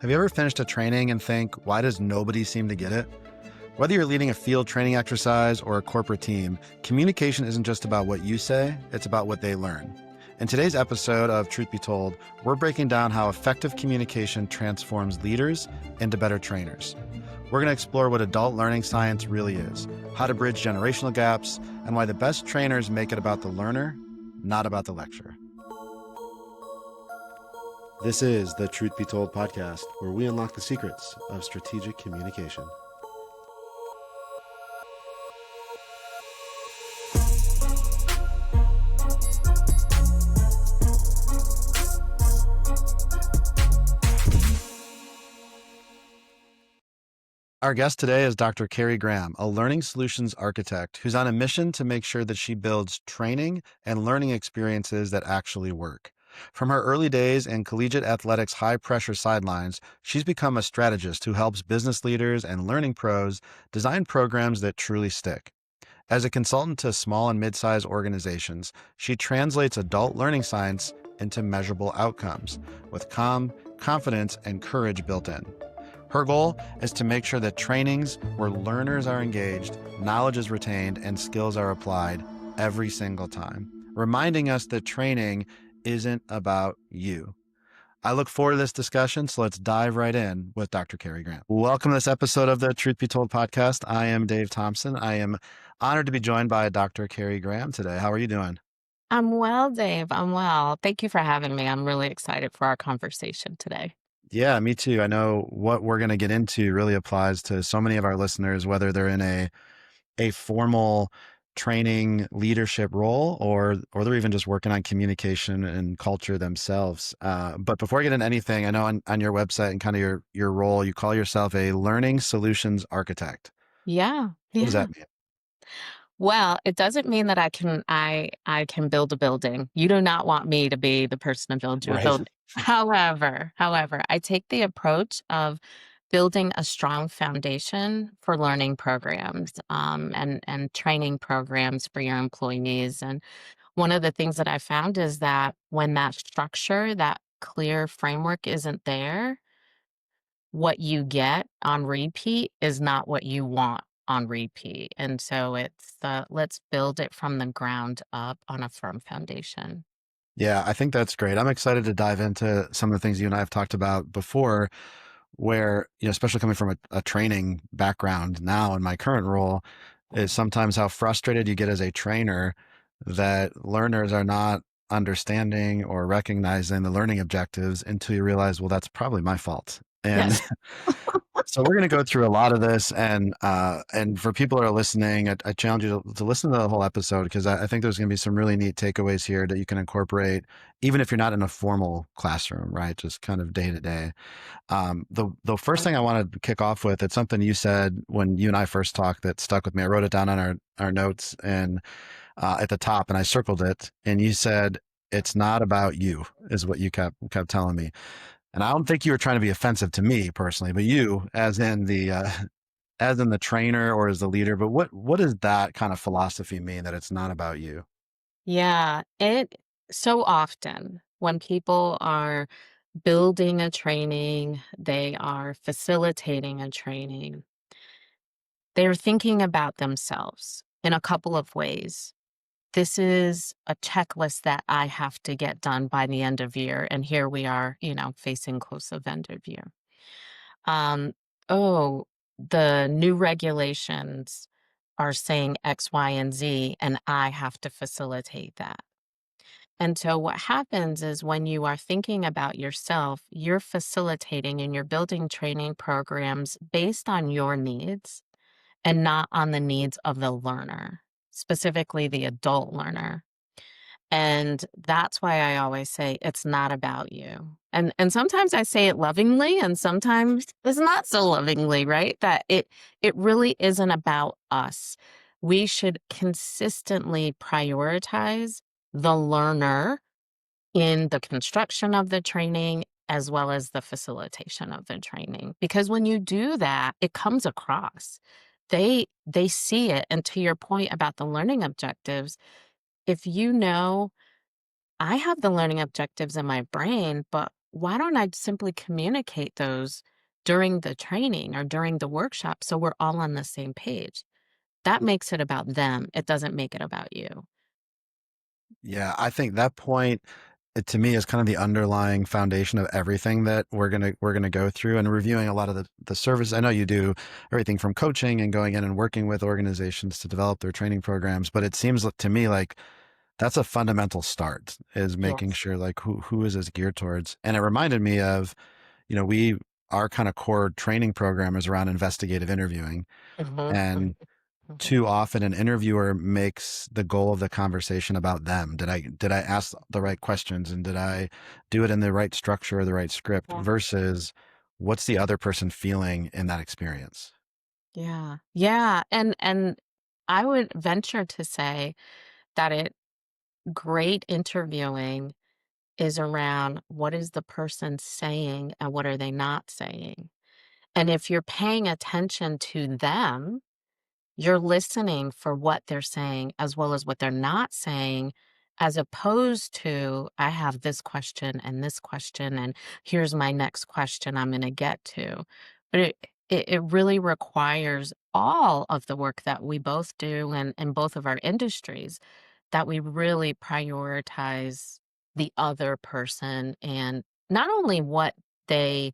Have you ever finished a training and think, why does nobody seem to get it? Whether you're leading a field training exercise or a corporate team, communication isn't just about what you say, it's about what they learn. In today's episode of Truth Be Told, we're breaking down how effective communication transforms leaders into better trainers. We're going to explore what adult learning science really is, how to bridge generational gaps, and why the best trainers make it about the learner, not about the lecture. This is the Truth Be Told podcast, where we unlock the secrets of strategic communication. Our guest today is Dr. Carrie Graham, a learning solutions architect who's on a mission to make sure that she builds training and learning experiences that actually work. From her early days in collegiate athletics' high-pressure sidelines, she's become a strategist who helps business leaders and learning pros design programs that truly stick. As a consultant to small and mid-sized organizations, she translates adult learning science into measurable outcomes with calm, confidence, and courage built in. Her goal is to make sure that trainings where learners are engaged, knowledge is retained, and skills are applied every single time, reminding us that training isn't about you. I look forward to this discussion, so let's dive right in with Dr. Carrie Graham. Welcome to this episode of the Truth Be Told podcast. I am Dave Thompson. I am honored to be joined by Dr. Carrie Graham today. How are you doing? I'm well, Dave. I'm well. Thank you for having me. I'm really excited for our conversation today. Yeah, me too. I know what we're going to get into really applies to so many of our listeners, whether they're in a formal training leadership role or they're even just working on communication and culture themselves. But before I get into anything, I know on your website and kind of your role, you call yourself a learning solutions architect. Yeah. What does Yeah. that mean? Well, it doesn't mean that I can build a building. You do not want me to be the person to build your Right. building. However, I take the approach of building a strong foundation for learning programs and training programs for your employees. And one of the things that I found is that when that structure, that clear framework isn't there, what you get on repeat is not what you want on repeat. And so it's let's build it from the ground up on a firm foundation. Yeah, I think that's great. I'm excited to dive into some of the things you and I have talked about before, where, especially coming from a training background now in my current role, is sometimes how frustrated you get as a trainer that learners are not understanding or recognizing the learning objectives until you realize, well, that's probably my fault. And Yes. so we're going to go through a lot of this, and for people that are listening, I challenge you to listen to the whole episode, because I think there's going to be some really neat takeaways here that you can incorporate, even if you're not in a formal classroom, right? Just kind of day to day. The first thing I want to kick off with, it's something you said when you and I first talked that stuck with me. I wrote it down on our notes and at the top, and I circled it. And you said, "It's not about you," is what you kept telling me. And I don't think you were trying to be offensive to me personally, but you, as in the trainer or as the leader. But what does that kind of philosophy mean, that it's not about you? Yeah. It so often when people are building a training, they are facilitating a training, they're thinking about themselves in a couple of ways. This is a checklist that I have to get done by the end of year. And here we are, facing close of end of year. Um, oh, the new regulations are saying X, Y, and Z, and I have to facilitate that. And so what happens is when you are thinking about yourself, you're facilitating and you're building training programs based on your needs and not on the needs of the learner, specifically the adult learner. And that's why I always say it's not about you. And sometimes I say it lovingly and sometimes it's not so lovingly, right? That it really isn't about us. We should consistently prioritize the learner in the construction of the training as well as the facilitation of the training. Because when you do that, it comes across. They see it. And to your point about the learning objectives, if you know I have the learning objectives in my brain, but why don't I simply communicate those during the training or during the workshop so we're all on the same page? That makes it about them. It doesn't make it about you. Yeah, I think that point, to me, is kind of the underlying foundation of everything that we're gonna go through, and reviewing a lot of the services. I know you do everything from coaching and going in and working with organizations to develop their training programs, but it seems to me like that's a fundamental start, is making Yes. sure like who is this geared towards. And it reminded me of, we our kind of core training program is around investigative interviewing, Mhm, and mhm, mhm. too often an interviewer makes the goal of the conversation about them. Did I ask the right questions, and did I do it in the right structure or the right script, Yeah. versus what's the other person feeling in that experience? Yeah. Yeah, and I would venture to say that great interviewing is around what is the person saying and what are they not saying. And if you're paying attention to them, you're listening for what they're saying as well as what they're not saying, as opposed to, I have this question, and here's my next question I'm going to get to. But it really requires all of the work that we both do and in both of our industries, that we really prioritize the other person and not only what they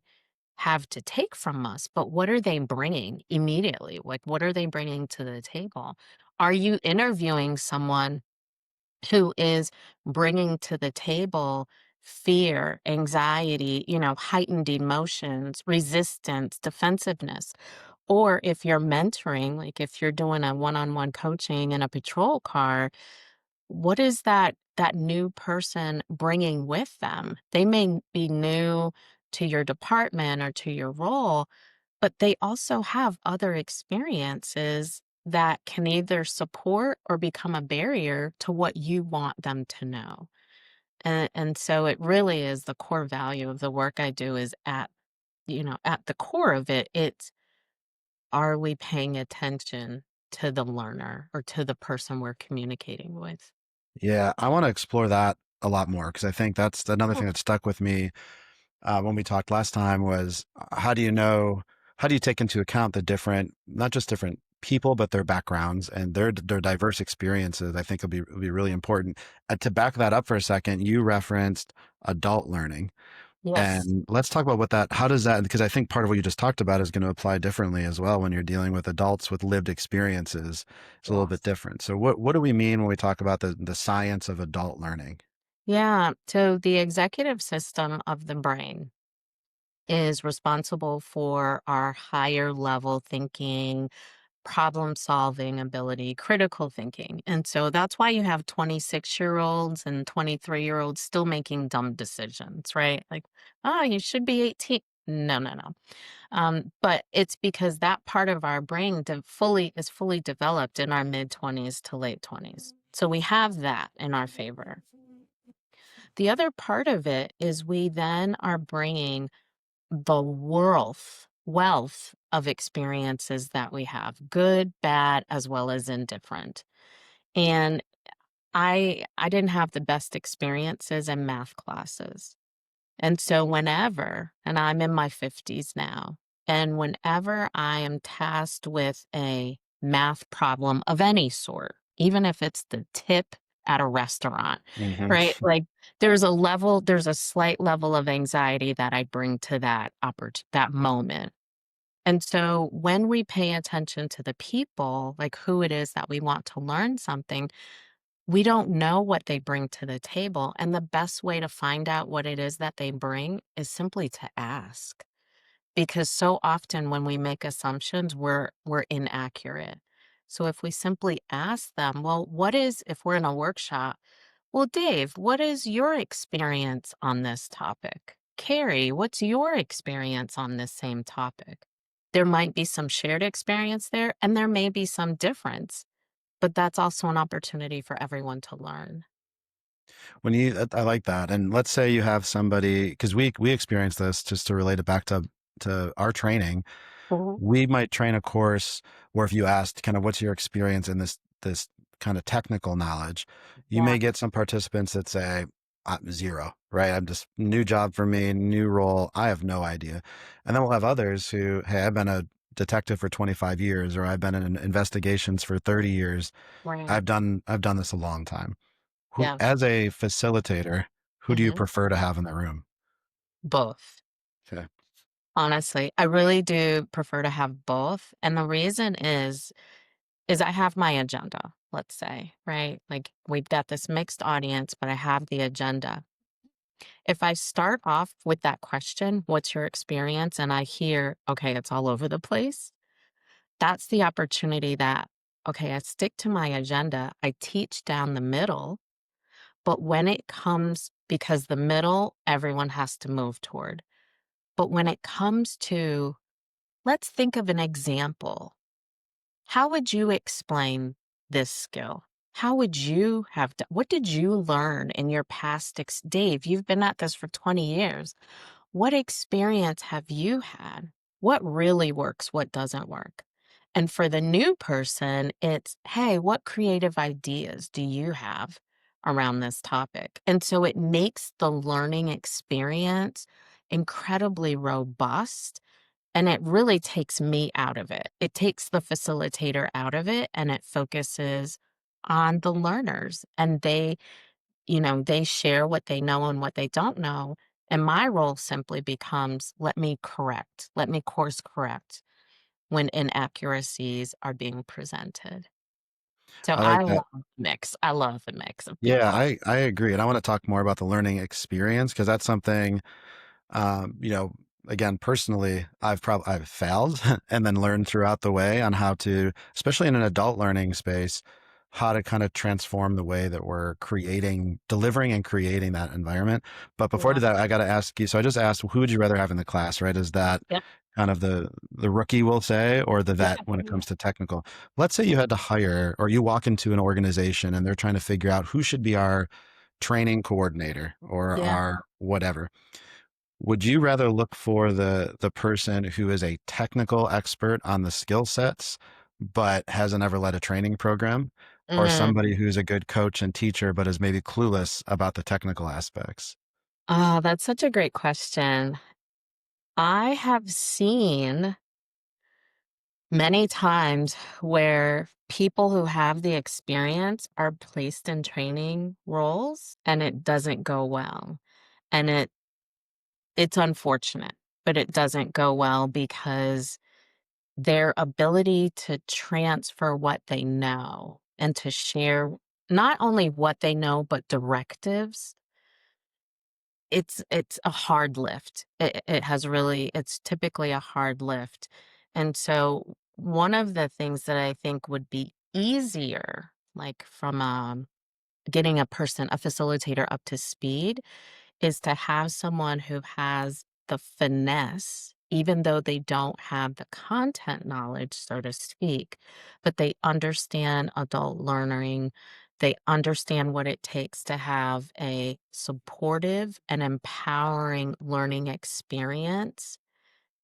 have to take from us, but what are they bringing immediately? Like, what are they bringing to the table? Are you interviewing someone who is bringing to the table fear, anxiety, heightened emotions, resistance, defensiveness? Or if you're mentoring, like if you're doing a one-on-one coaching in a patrol car, what is that new person bringing with them? They may be new to your department or to your role, but they also have other experiences that can either support or become a barrier to what you want them to know. And so it really is the core value of the work I do is at the core of it, it's, are we paying attention to the learner or to the person we're communicating with? Yeah, I want to explore that a lot more, because I think that's another thing that stuck with me when we talked last time was, how do you take into account the different, not just different people, but their backgrounds and their diverse experiences. I think will be really important. To back that up for a second, you referenced adult learning. Yes. And let's talk about how does that, because I think part of what you just talked about is going to apply differently as well when you're dealing with adults with lived experiences. It's a little bit Yes. different. So what do we mean when we talk about the science of adult learning? Yeah. So the executive system of the brain is responsible for our higher level thinking, problem solving ability, critical thinking. And so that's why you have 26-year-olds and 23-year-olds still making dumb decisions, right? Like, oh, you should be 18. No, no, no. But it's because that part of our brain is fully developed in our mid 20s to late 20s. So we have that in our favor. The other part of it is we then are bringing the wealth of experiences that we have, good, bad, as well as indifferent. And I didn't have the best experiences in math classes. And so whenever, and I'm in my 50s now, and whenever I am tasked with a math problem of any sort, even if it's the tip at a restaurant, Hmm. right? Like there's a slight level of anxiety that I bring to that moment. And so when we pay attention to the people, like who it is that we want to learn something, we don't know what they bring to the table, and the best way to find out what it is that they bring is simply to ask. Because so often when we make assumptions, we're inaccurate. So if we simply ask them, well, what is, if we're in a workshop, well, Dave, what is your experience on this topic? Carrie, what's your experience on this same topic? There might be some shared experience there, and there may be some difference, but that's also an opportunity for everyone to learn. I like that. And let's say you have somebody, because we experience this, just to relate it back to our training. Mhm. We might train a course where if you asked kind of what's your experience in this kind of technical knowledge, you Yeah. may get some participants that say, Zero, right? I'm just new job for me, new role. I have no idea. And then we'll have others who, hey, I've been a detective for 25 years, or I've been in investigations for 30 years. Right. I've done this a long time. Who, Yeah. as a facilitator, who do you Mhm. prefer to have in the room? Both. Okay. Honestly, I really do prefer to have both, and the reason is I have my agenda, let's say, right? Like, we've got this mixed audience, but I have the agenda. If I start off with that question, "What's your experience?" and I hear, "Okay, it's all over the place," that's the opportunity that, okay, I stick to my agenda, I teach down the middle, but when it comes because the middle, everyone has to move toward. But when it comes to, let's think of an example. How would you explain this skill? How would you have done what did you learn in your past Dave, you've been at this for 20 years. What experience have you had? What really works? What doesn't work? And for the new person, it's, hey, what creative ideas do you have around this topic? And so it makes the learning experience incredibly robust and it really takes me out of it. It takes the facilitator out of it and it focuses on the learners and they share what they know and what they don't know. And my role simply becomes let me course correct when inaccuracies are being presented. So I I like that. love mix. I love a mix of Yeah, people. I agree. And I want to talk more about the learning experience because that's something, you know, again, personally, I've failed and then learned throughout the way on how to, especially in an adult learning space, how to kind of transform the way that we're delivering and creating that environment. But before I Yeah. do that, I got to ask you. So I just asked, who would you rather have in the class, right? Is that Yep. kind of the rookie, we'll say, or the Yeah. vet when it Yeah. comes to technical? Let's say you had to hire, or you walk into an organization and they're trying to figure out who should be our training coordinator or Yeah. our whatever. Would you rather look for the person who is a technical expert on the skill sets, but hasn't ever led a training program, or somebody Mm. who's a good coach and teacher, but is maybe clueless about the technical aspects? Oh, that's such a great question. I have seen many times where people who have the experience are placed in training roles and it doesn't go well. And it's unfortunate, but it doesn't go well because their ability to transfer what they know and to share not only what they know, but directives, it's a hard lift. It has really it's typically a hard lift. And so one of the things that I think would be easier, like from getting a facilitator up to speed, is to have someone who has the finesse, even though they don't have the content knowledge, so to speak, but they understand adult learning. They understand what it takes to have a supportive and empowering learning experience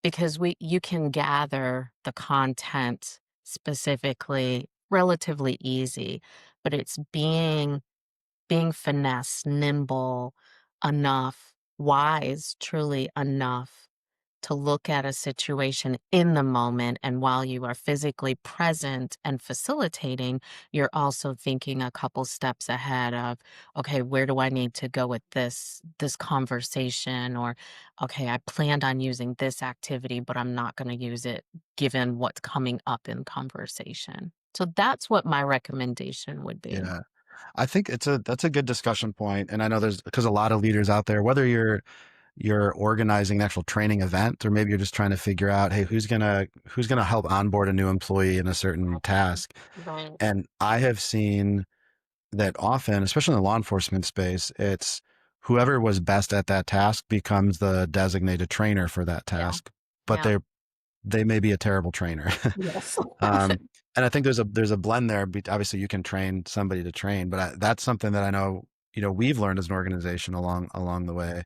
because you can gather the content specifically relatively easy, but it's being finesse, nimble enough, wise, truly enough to look at a situation in the moment. And while you are physically present and facilitating, you're also thinking a couple steps ahead of, okay, where do I need to go with this conversation? Or, okay, I planned on using this activity, but I'm not going to use it given what's coming up in conversation. So that's what my recommendation would be. Yeah. I think that's a good discussion point. And I know there's because a lot of leaders out there, whether you're organizing an actual training event, or maybe you're just trying to figure out, hey, who's gonna help onboard a new employee in a certain task. Right. And I have seen that often, especially in the law enforcement space, it's whoever was best at that task becomes the designated trainer for that Yeah. task, but Yeah. they may be a terrible trainer. Yes. um, and I think there's a blend there. Obviously, you can train somebody to train, but that's something that I know we've learned as an organization along the way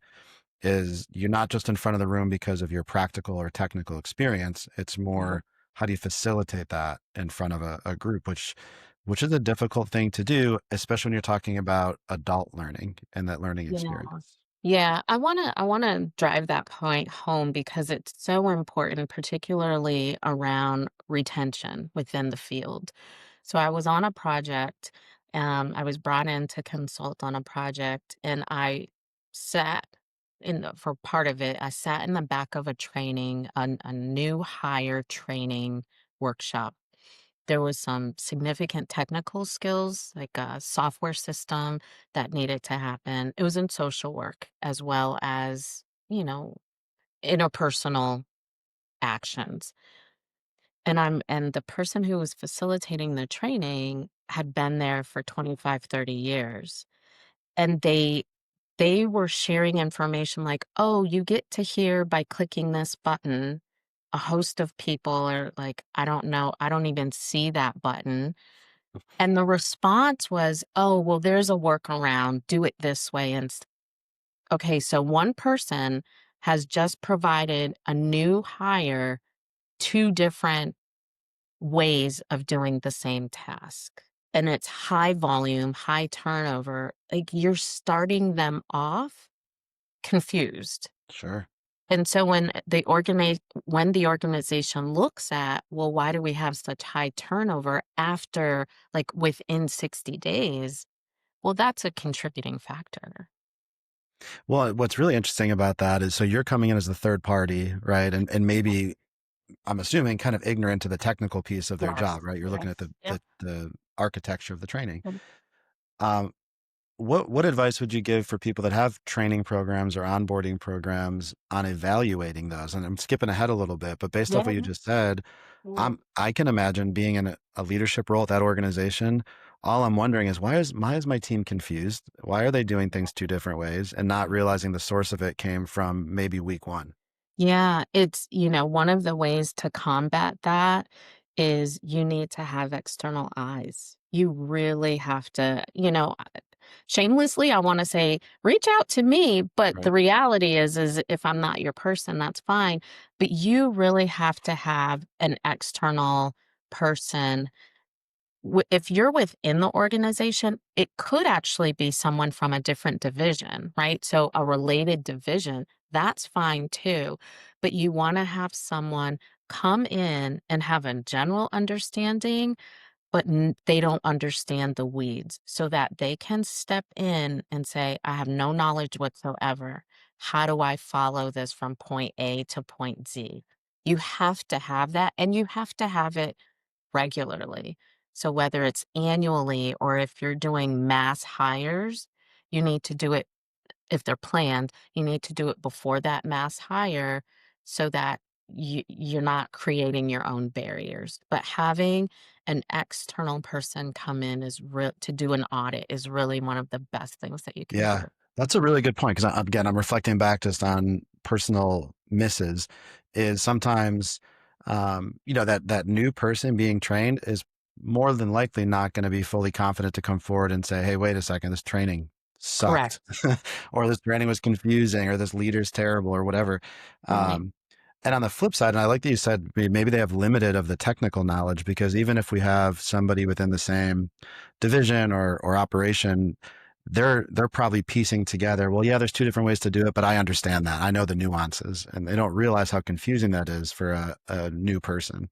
is you're not just in front of the room because of your practical or technical experience. It's Mhm. more how do you facilitate that in front of a group, which which is a difficult thing to do, especially when you're talking about adult learning and that learning Yeah. experience. Yeah, I wanna drive that point home because it's so important, particularly around retention within the field. So I was on a project, I was brought in to consult on a project, and I sat for part of it, I sat in the back of a training, a new hire training workshop. There was some significant technical skills, like a software system that needed to happen. It was in social work as well as, interpersonal actions. And the person who was facilitating the training had been there for 25, 30 years. And they were sharing information like, "Oh, you get to hear by clicking this button." A host of people are like, "I don't know. I don't even see that button." And the response was, "Oh, well, there's a workaround. Do it this way." Okay, so one person has just provided a new hire two different ways of doing the same task. And it's high volume, high turnover. Like you're starting them off confused. Sure. And so when the organization looks at, well, why do we have such high turnover after like within 60 days? Well, that's a contributing factor. Well, what's really interesting about that is so you're coming in as the third party, right? And maybe I'm assuming kind of ignorant to the technical piece of their job, Yes. right? You're looking at Yes. Yep. the architecture of the training. Yep. Um, what advice would you give for people that have training programs or onboarding programs on evaluating those? And I'm skipping ahead a little bit, but based Yeah. off what you just said, Yeah. I can imagine being in a leadership role at that organization. All I'm wondering is why is my team confused? Why are they doing things two different ways and not realizing the source of it came from maybe week one? Yeah, one of the ways to combat that is you need to have external eyes. You really have to, shamelessly, I want to say, reach out to me. But the Right. reality is if I'm not your person, that's fine. But you really have to have an external person if you're within the organization, it could actually be someone from a different division, right? So a related division, that's fine too. But you want to have someone come in and have a general understanding, but they don't understand the weeds so that they can step in and say, I have no knowledge whatsoever. How do I follow this from point A to point Z? You have to have that, and you have to have it regularly. So whether it's annually or if you're doing mass hires, you need to do it if they're planned, you need to do it before that mass hire so that you're not creating your own barriers. But having an external person come in to do an audit is really one of the best things that you can Yeah, do. that's a really good point because again, I'm reflecting back just on personal misses. Is sometimes, that new person being trained is more than likely not going to be fully confident to come forward and say, "Hey, wait a second, this training sucked," Correct. or "This training was confusing," or "This leader's terrible," or whatever. Right. Um, and on the flip side, and I like that you said maybe they have limited of the technical knowledge because even if we have somebody within the same division or operation, they're probably piecing together, well, yeah, there's two different ways to do it, but I understand that. I know the nuances, and they don't realize how confusing that is for a new person.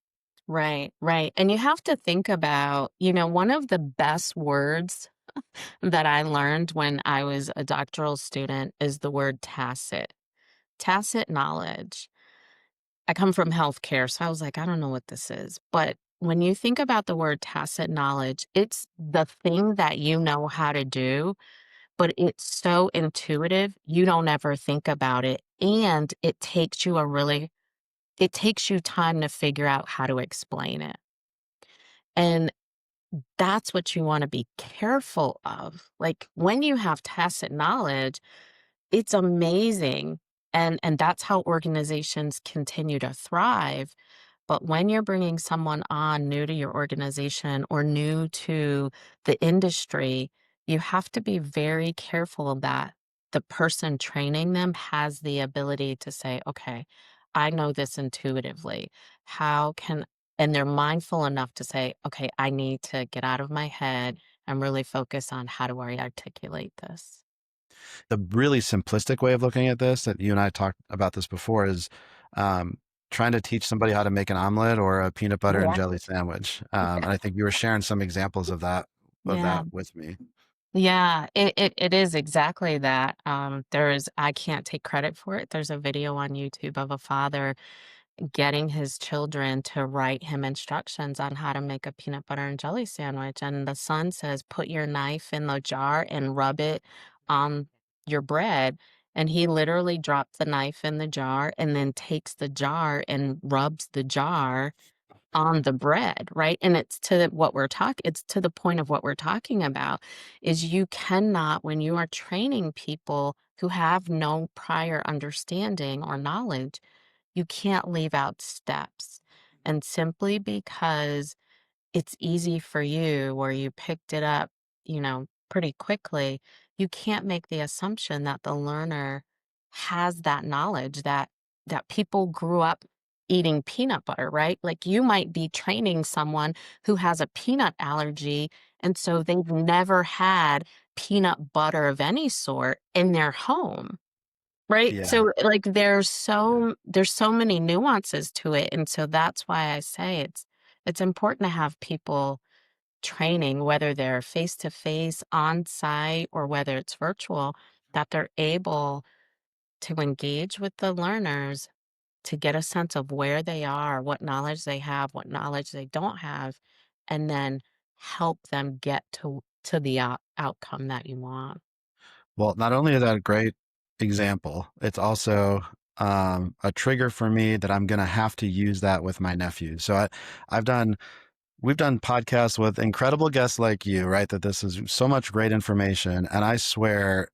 Right, right. And you have to think about, one of the best words that I learned when I was a doctoral student is the word tacit. Tacit knowledge. I come from healthcare, so I was like, I don't know what this is. But when you think about the word tacit knowledge, it's the thing that you know how to do, but it's so intuitive, you don't ever think about it. And it takes you time to figure out how to explain it. And that's what you want to be careful of. Like when you have tacit knowledge, it's amazing. And that's how organizations continue to thrive. But when you're bringing someone on new to your organization or new to the industry, you have to be very careful that the person training them has the ability to say, okay, I know this intuitively. How can and they're mindful enough to say, "Okay, I need to get out of my head and really focus on how do I articulate this." The really simplistic way of looking at this, that you and I talked about this before, is um, trying to teach somebody how to make an omelet or a peanut butter and Yeah. jelly sandwich. And I think you were sharing some examples of Yeah. that with me. Yeah, it is exactly that. I can't take credit for it. There's a video on YouTube of a father getting his children to write him instructions on how to make a peanut butter and jelly sandwich, and the son says, "Put your knife in the jar and rub it on your bread," and he literally dropped the knife in the jar and then takes the jar and rubs the jar on the bread, right? And it's to the point of what we're talking about, is you cannot, when you are training people who have no prior understanding or knowledge, you can't leave out steps. And simply because it's easy for you or you picked it up, pretty quickly, you can't make the assumption that the learner has that knowledge that people grew up eating peanut butter, right? Like you might be training someone who has a peanut allergy and so they've never had peanut butter of any sort in their home. Right? Yeah. So, like, Yeah. there's so many nuances to it, and so that's why I say it's important to have people training, whether they're face to face, on site, or whether it's virtual, that they're able to engage with the learners to get a sense of where they are, what knowledge they have, what knowledge they don't have, and then help them get to the outcome that you want. Well, not only is that a great example, it's also a trigger for me that I'm going to have to use that with my nephews. I've done We've done podcasts with incredible guests like you, right? That this is so much great information. And I swear,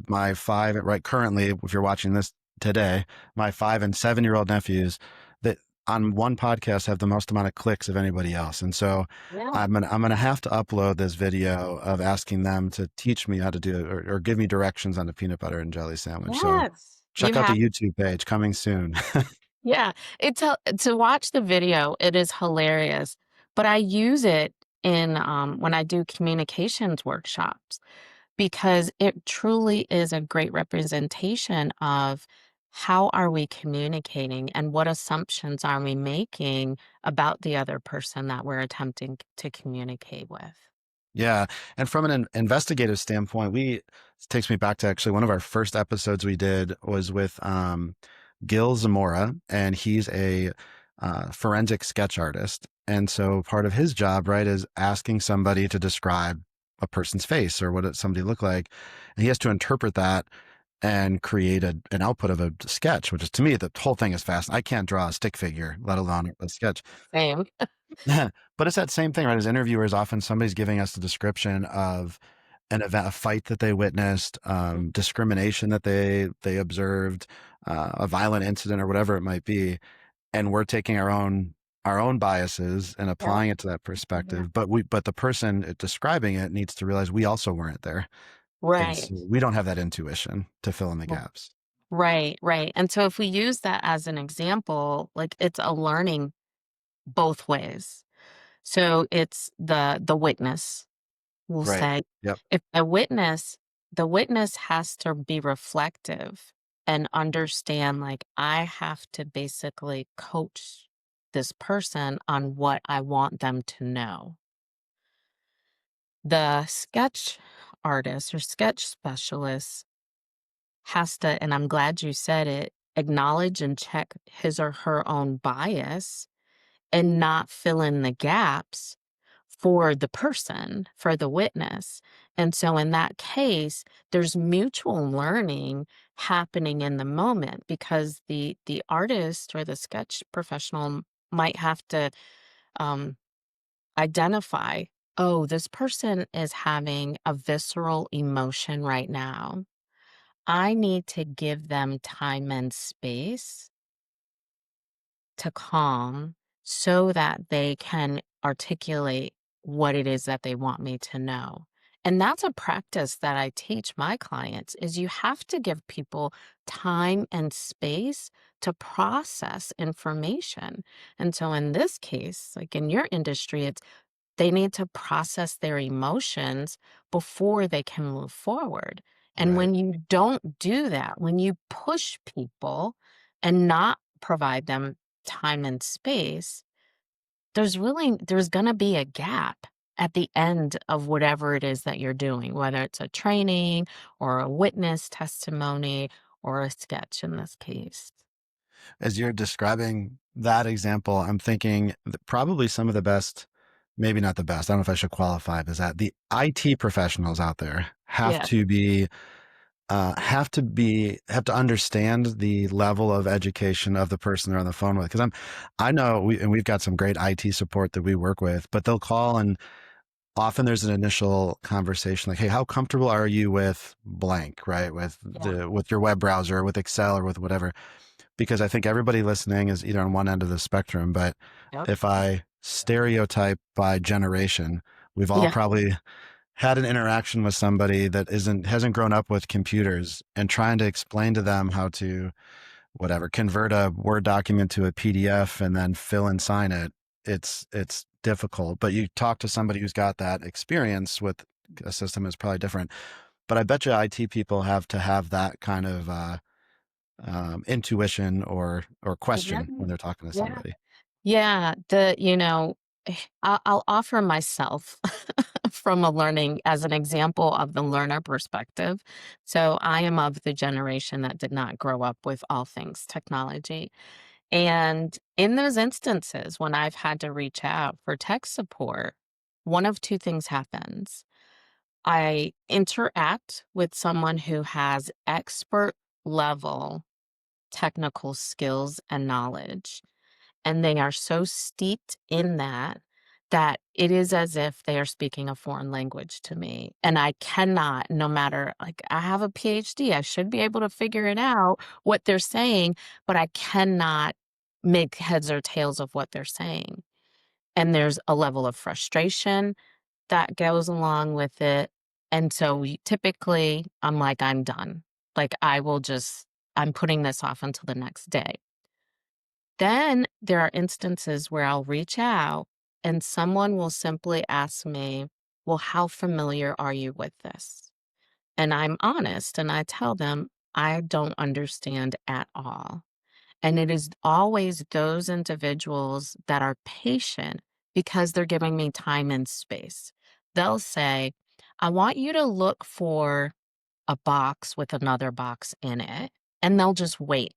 my five, right, currently, if you're watching this today, my 5 and 7 year old nephews that on one podcast have the most amount of clicks of anybody else. And so Yeah. I'm gonna have to upload this video of asking them to teach me how to do it, or give me directions on the peanut butter and jelly sandwich. So Yes. You check out the have. YouTube page coming soon. Yeah, to watch the video, it is hilarious, but I use it in, when I do communications workshops because it truly is a great representation of how are we communicating and what assumptions are we making about the other person that we're attempting to communicate with. Yeah. And from an investigative standpoint, this takes me back to actually one of our first episodes we did was with Gil Zamora, and he's a forensic sketch artist. And so part of his job, right, is asking somebody to describe a person's face or what somebody looked like. And he has to interpret that and create an output of a sketch, which is, to me, the whole thing is fast. I can't draw a stick figure, let alone a sketch. Same. But it's that same thing, right? As interviewers, often somebody's giving us the description of an event, a fight that they witnessed, discrimination that they observed, a violent incident or whatever it might be, and we're taking our own biases and Yep. applying it to that Yeah. perspective. But the person describing it needs to realize we also weren't there, and Right. so we don't have that intuition to fill in the R gaps. right, right, and so if we use that as an example, like, it's a learning both ways. So it's the witness, we'll Right. say. Yep. If the witness has to be reflective and understand, like, I have to basically coach this person on what I want them to know. The sketch artist or sketch specialist has to, and I'm glad you said it, acknowledge and check his or her own bias and not fill in the gaps for the person, for the witness. And so in that case, there's mutual learning happening in the moment because the artist or the sketch professional might have to um, identify, oh, this person is having a visceral emotion right now. I need to give them time and space to calm so that they can articulate what it is that they want me to know. And that's a practice that I teach my clients is you have to give people time and space to process information. And so in this case, like in your industry, it's they need to process their emotions before they can move forward. And Right. when you don't do that, when you push people and not provide them time and space, there's going to be a gap at the end of whatever it is that you're doing, whether it's a training or a witness testimony or a sketch in this case. As you're describing that example, I'm thinking that probably some of the best, maybe not the best, I don't know if I should qualify this, that the IT professionals out there Yeah. have to understand the level of education of the person they're on the phone with. Because I know we've got some great IT support that we work with, but they'll call and often there's an initial conversation like, "Hey, how comfortable are you with blank?" Right, Yeah. with your web browser, with Excel, or with whatever. Because I think everybody listening is either on one end of the spectrum, but Yep. if I stereotype by generation, we've all Yeah. probably had an interaction with somebody that hasn't grown up with computers, and trying to explain to them how to whatever convert a Word document to a PDF and then fill and sign it. It's difficult. But you talk to somebody who's got that experience with a system is probably different. But I bet you IT people have to have that kind of intuition or question Yeah. when they're talking to Yeah. somebody. Yeah, I'll offer myself from a learning as an example of the learner perspective. So I am of the generation that did not grow up with all things technology. And in those instances, when I've had to reach out for tech support, one of two things happens. I interact with someone who has expert level technical skills and knowledge, and they are so steeped in that, that it is as if they are speaking a foreign language to me, and I cannot, no matter like, I have a PhD, I should be able to figure it out, what they're saying, but I cannot make heads or tails of what they're saying, and there's a level of frustration that goes along with it, and so we typically, I'm like, "I'm done." Like, I'm putting this off until the next day. Then there are instances where I'll reach out and someone will simply ask me, "Well, how familiar are you with this?" And I'm honest and I tell them, "I don't understand at all." And it is always those individuals that are patient because they're giving me time and space. They'll say, "I want you to look for a box with another box in it." And they'll just wait.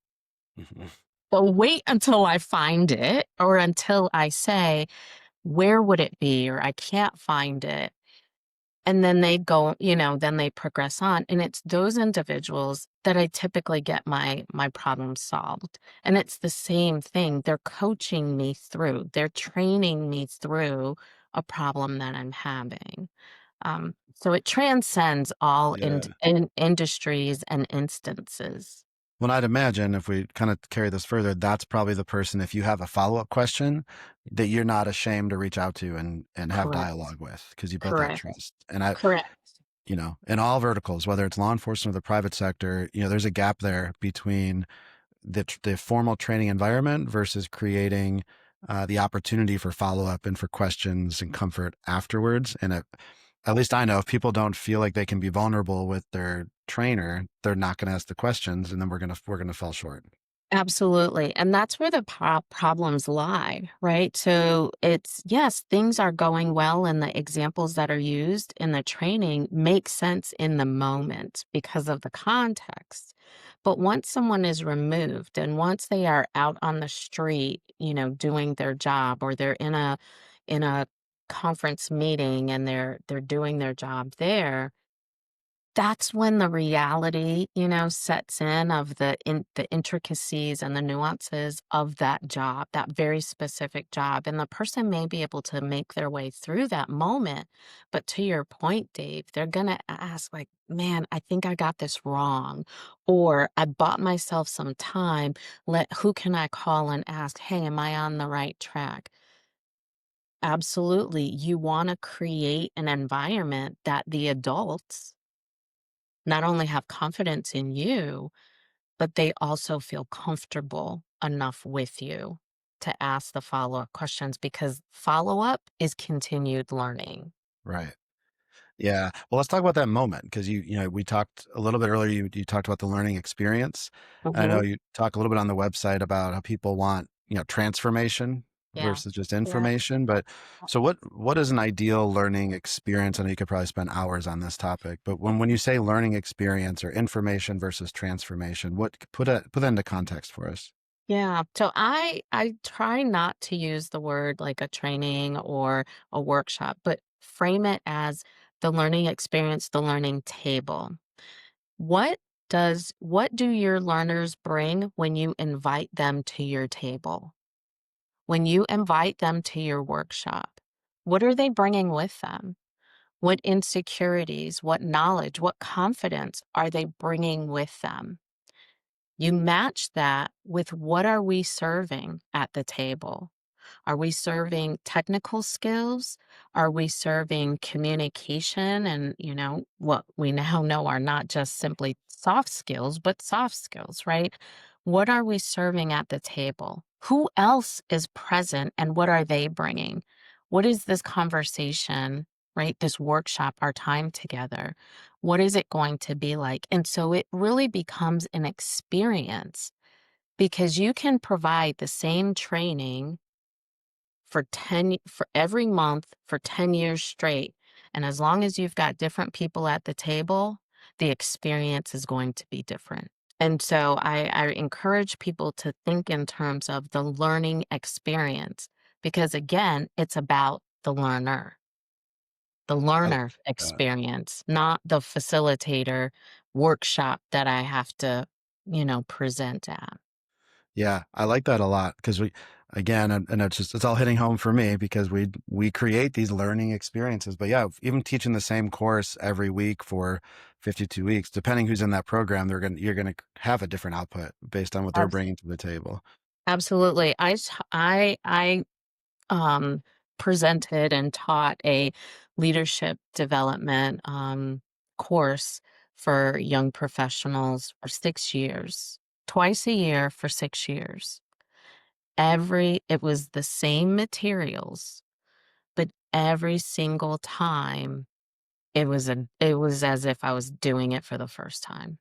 Mhm. They'll wait until I find it or until I say, "Where would it be?" or "I can't find it." And then they go, then they progress on. And it's those individuals that I typically get my problem solved. And it's the same thing. They're coaching me through, they're training me through a problem that I'm having. So it transcends all Yeah. industries and instances. Well, I'd imagine if we kind of carry this further, that's probably the person, if you have a follow-up question, that you're not ashamed to reach out to and have Correct. dialogue with because you built that Correct. trust. And I, Correct. in all verticals, whether it's law enforcement or the private sector, there's a gap there between the formal training environment versus creating the opportunity for follow-up and for questions and comfort afterwards. And at least I know if people don't feel like they can be vulnerable with their trainer, they're not going to ask the questions, and then we're gonna fall short. Absolutely. And that's where the problems lie, right? So it's, yes, things are going well, and the examples that are used in the training make sense in the moment because of the context. But once someone is removed and once they are out on the street, doing their job, or they're in a conference meeting and they're doing their job there, that's when the reality, sets in of the intricacies and the nuances of that job, that very specific job, and the person may be able to make their way through that moment, but to your point, Dave, they're gonna ask like, "Man, I think I got this wrong," or, "I bought myself some time, who can I call and ask, 'Hey, am I on the right track?'" Absolutely, you wanna create an environment that the adults not only have confidence in you, but they also feel comfortable enough with you to ask the follow-up questions because follow-up is continued learning. Right. Yeah. Well, let's talk about that moment because we talked a little bit earlier. You talked about the learning experience. I know Mhm. you talk a little bit on the website about how people want, transformation Yeah. versus just Yeah. information. But so what is an ideal learning experience? I know you could probably spend hours on this topic, but when you say learning experience or information versus transformation, put that into context for us. Yeah. So I try not to use the word like a training or a workshop, but frame it as the learning experience, the learning table. What what do your learners bring when you invite them to your table? When you invite them to your workshop, what are they bringing with them? What insecurities, what knowledge, what confidence are they bringing with them? You match that with what are we serving at the table? Are we serving technical skills? Are we serving communication and, what we now know are not just simply soft skills, but soft skills, right? What are we serving at the table? Who else is present and what are they bringing? What is this conversation, right? This workshop, our time together? What is it going to be like? And so it really becomes an experience because you can provide the same training for every month for 10 years straight. And as long as you've got different people at the table, the experience is going to be different. And so I encourage people to think in terms of the learning experience because, again, it's about the I learner like that. experience, not the facilitator workshop that I have to, present at. Yeah, I like that a lot because again, and it's all hitting home for me because we create these learning experiences. But yeah, even teaching the same course every week for 52 weeks, depending who's in that program, you're gonna have a different output based on what they're bringing to the table. Absolutely. I um, presented and taught a leadership development course for young professionals for 6 years, twice a year for 6 years. It was the same materials, but every single time it was as if I was doing it for the first time.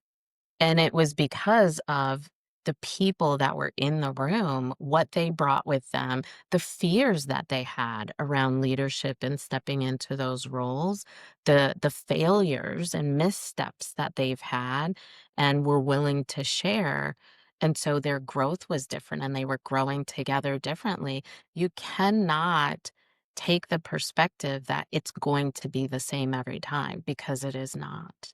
And it was because of the people that were in the room, what they brought with them, the fears that they had around leadership and stepping into those roles, the failures and missteps that they've had and were willing to share. And so their growth was different and they were growing together differently. You cannot take the perspective that it's going to be the same every time because it is not.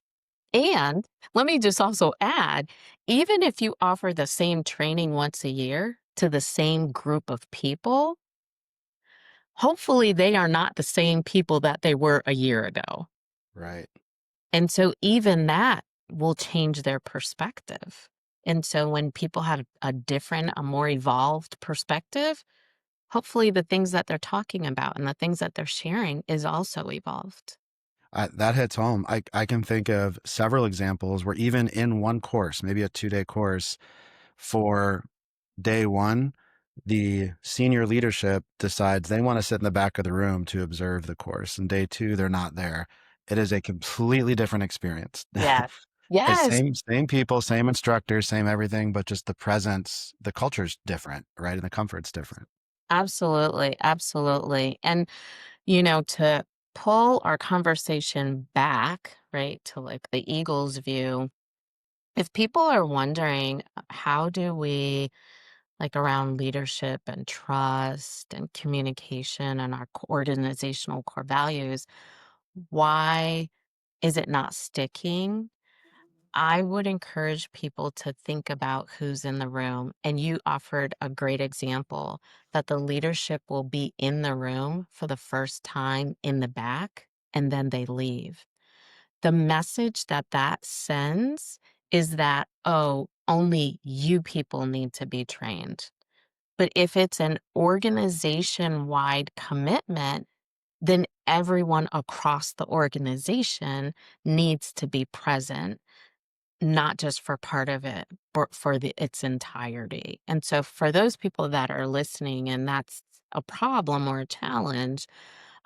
And let me just also add, even if you offer the same training once a year to the same group of people, hopefully they are not the same people that they were a year ago. Right. And so even that will change their perspective. And so when people have a different, a more evolved perspective, hopefully the things that they're talking about and the things that they're sharing is also evolved. That hits home. I can think of several examples where even in one course, maybe a 2-day course, for day one, the senior leadership decides they want to sit in the back of the room to observe the course. And day two, they're not there. It is a completely different experience. Yes. It's Yes. same people, same instructors, same everything, but just the presence, the culture's different, right? And the comfort's different. Absolutely. Absolutely. And to pull our conversation back, right, to like the Eagles view, if people are wondering, how do we, like around leadership and trust and communication and our organizational core values, why is it not sticking? I would encourage people to think about who's in the room. And you offered a great example that the leadership will be in the room for the first time in the back and then they leave. The message that that sends is that, oh, only you people need to be trained. But if it's an organization wide commitment, then everyone across the organization needs to be present not just for part of it, but for its entirety. And so for those people that are listening and that's a problem or a challenge,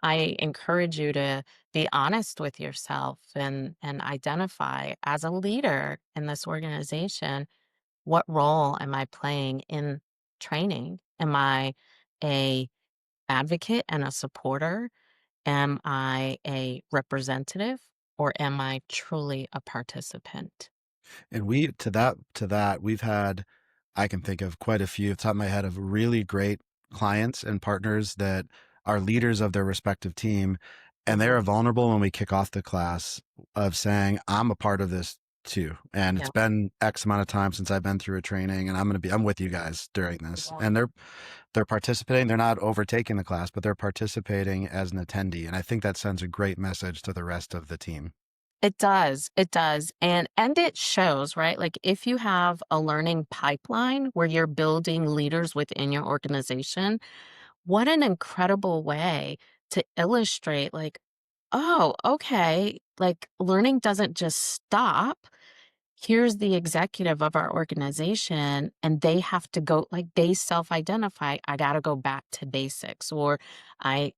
I encourage you to be honest with yourself and identify as a leader in this organization, what role am I playing in training? Am I a advocate and a supporter? Am I a representative or am I truly a participant? And we to that, we've had, I can think of quite a few off the top of my head of really great clients and partners that are leaders of their respective team. And they Mhm. are vulnerable when we kick off the class of saying, I'm a part of this too. And it's Yeah. been X amount of time since I've been through a training and I'm with you guys during this. Yeah. And they're participating. They're not overtaking the class, but they're participating as an attendee. And I think that sends a great message to the rest of the team. It does, and it shows, right? Like, if you have a learning pipeline where you're building leaders within your organization, what an incredible way to illustrate, like, "Oh, okay, like, learning doesn't just stop. Here's the executive of our organization and they have to go like they self-identify, I got to go back to basics or I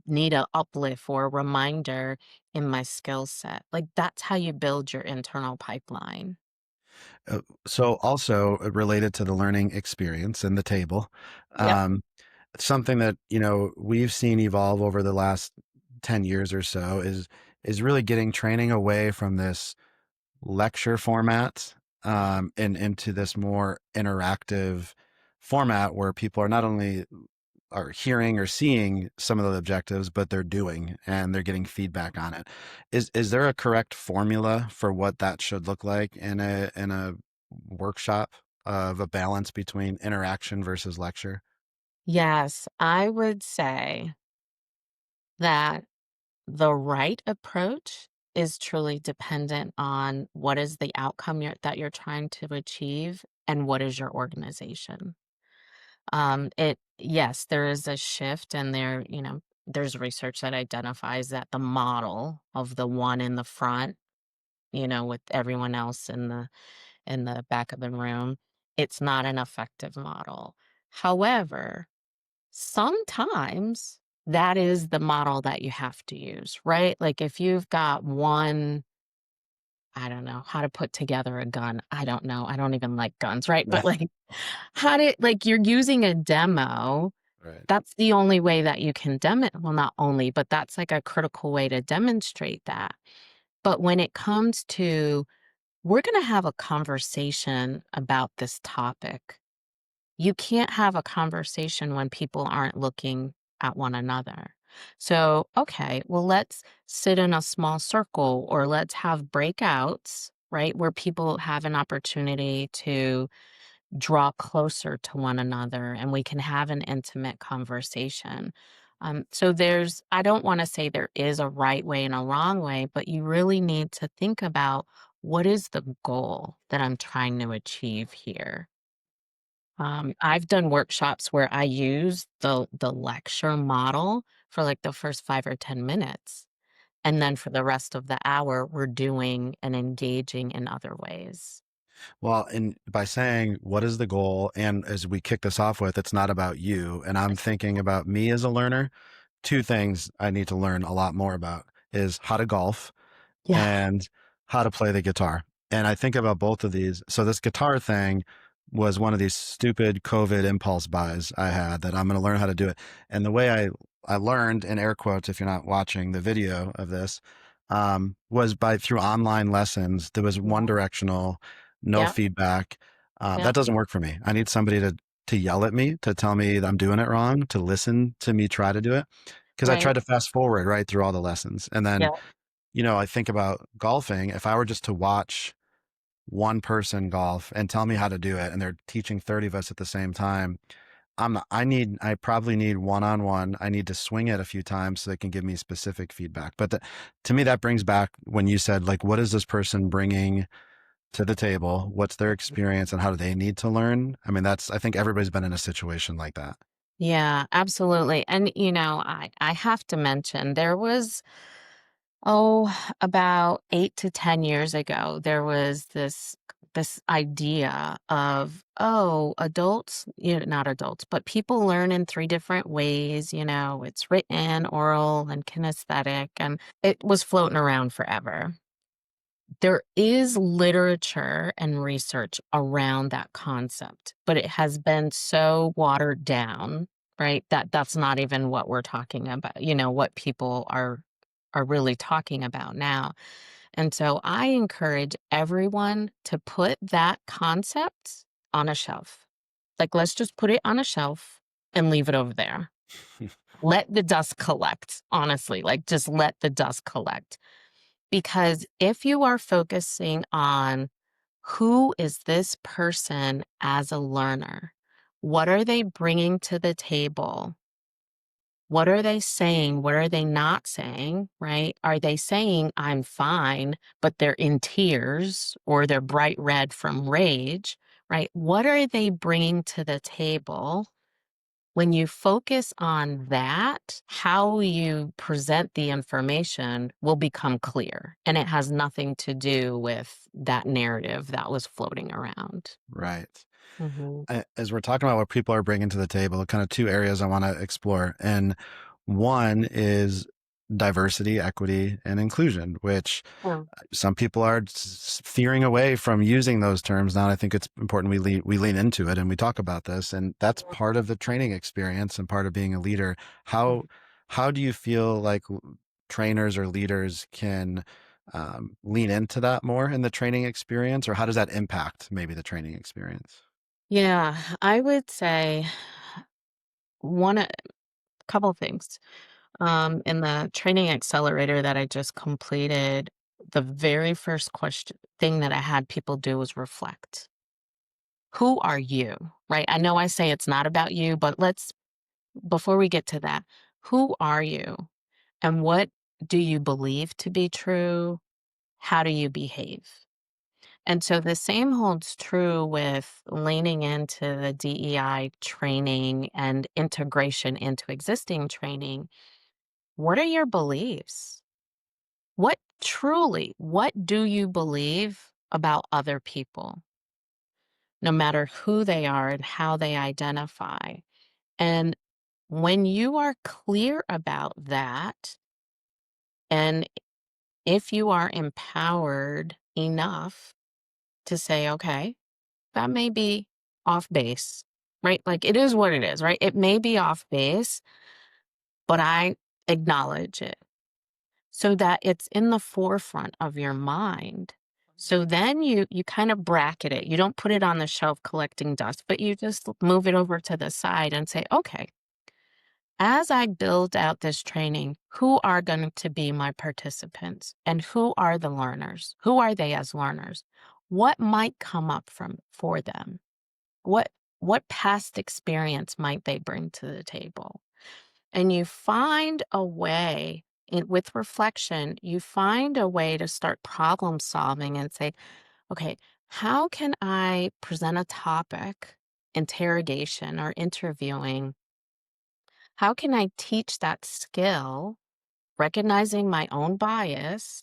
need a uplift or a reminder in my skill set. Like that's how you build your internal pipeline. So also related to the learning experience and the table, Yep. um, something that, we've seen evolve over the last 10 years or so is really getting training away from this lecture format, and into this more interactive format where people are not only are hearing or seeing some of the objectives, but they're doing and they're getting feedback on it. Is there a correct formula for what that should look like in a workshop of a balance between interaction versus lecture? Yes, I would say that the right approach is truly dependent on what is the outcome that you're trying to achieve and what is your organization. It yes, there is a shift and there's research that identifies that the model of the one in the front, with everyone else in the back of the room, it's not an effective model. However, sometimes that is the model that you have to use, right? Like if you've got one I don't know how to put together a gun. I don't know. I don't even like guns, right? But like you're using a demo, Right. that's the only way that you can well, not only, but that's like a critical way to demonstrate that. But when it comes to, we're going to have a conversation about this topic. You can't have a conversation when people aren't looking at one another. So, okay, well, let's sit in a small circle or let's have breakouts, right? Where people have an opportunity to draw closer to one another and we can have an intimate conversation. So I don't want to say there is a right way and a wrong way, but you really need to think about what is the goal that I'm trying to achieve here. I've done workshops where I use the lecture model for like the first 5 or 10 minutes. And then for the rest of the hour, we're doing and engaging in other ways. Well, and by saying what is the goal, and as we kick this off with, it's not about you, and I'm thinking about me as a learner, two things I need to learn a lot more about is how to golf Yeah. and how to play the guitar. And I think about both of these. So this guitar thing was one of these stupid COVID impulse buys I had that I'm going to learn how to do it. And the way I learned, in air quotes, if you're not watching the video of this, was by through online lessons. There was one Yeah. directional, no Yep. feedback. That Yep. doesn't work for me. I need somebody to yell at me, to tell me that I'm doing it wrong, to listen to me try to do it. Because I tried Right. to fast forward right through all the lessons. And then, Yep. I think about golfing. If I were just to watch one person golf and tell me how to do it, and they're teaching 30 of us at the same time, I probably need one-on-one. I need to swing it a few times so they can give me specific feedback. But to me, that brings back when you said, like, what is this person bringing to the table? What's their experience and how do they need to learn? I mean, I think everybody's been in a situation like that. Yeah, absolutely. And I have to mention there was Oh, about 8 to 10 years ago, there was this idea of, oh, adults, not adults, but people learn in 3 different ways, it's written, oral, and kinesthetic, and it was floating around forever. There is literature and research around that concept, but it has been so watered down, right? That's not even what we're talking about, what people are really talking about now. And so I encourage everyone to put that concept on a shelf. Like, let's just put it on a shelf and leave it over there. Let the dust collect, honestly, like just let the dust collect. Because if you are focusing on who is this person as a learner, what are they bringing to the table? What are they saying? What are they not saying? Right? Are they saying, I'm fine, but they're in tears or they're bright red from rage? Right? What are they bringing to the table? When you focus on that, how you present the information will become clear, and it has nothing to do with that narrative that was floating around. Right. Mhm. As we're talking about what people are bringing to the table, kind of two areas I want to explore. And one is diversity, equity, and inclusion, which Yeah. some people are fearing away from using those terms now. I think it's important we lean into it and we talk about this, and that's part of the training experience and part of being a leader. How Mhm. how do you feel like trainers or leaders can lean into that more in the training experience, or how does that impact maybe the training experience? Yeah, I would say one couple things. In the training accelerator that I just completed, the very first question thing that I had people do was reflect. Who are you? Right? I know I say it's not about you, but let's before we get to that, who are you? And what do you believe to be true? How do you behave? And so the same holds true with leaning into the DEI training and integration into existing training. What are your beliefs? What do you believe about other people, no matter who they are and how they identify? And when you are clear about that, and if you are empowered enough to say, okay, that may be off base, right? Like it is what it is, right? It may be off base, but I acknowledge it so that it's in the forefront of your mind. So then you kind of bracket it. You don't put it on the shelf collecting dust, but you just move it over to the side and say, okay, as I build out this training, who are going to be my participants and who are the learners? Who are they as learners? What might come up for them? What what past experience might they bring to the table? And you find a way with reflection, you find a way to start problem solving and say, okay, how can I present a topic, interrogation or interviewing? How can I teach that skill, recognizing my own bias,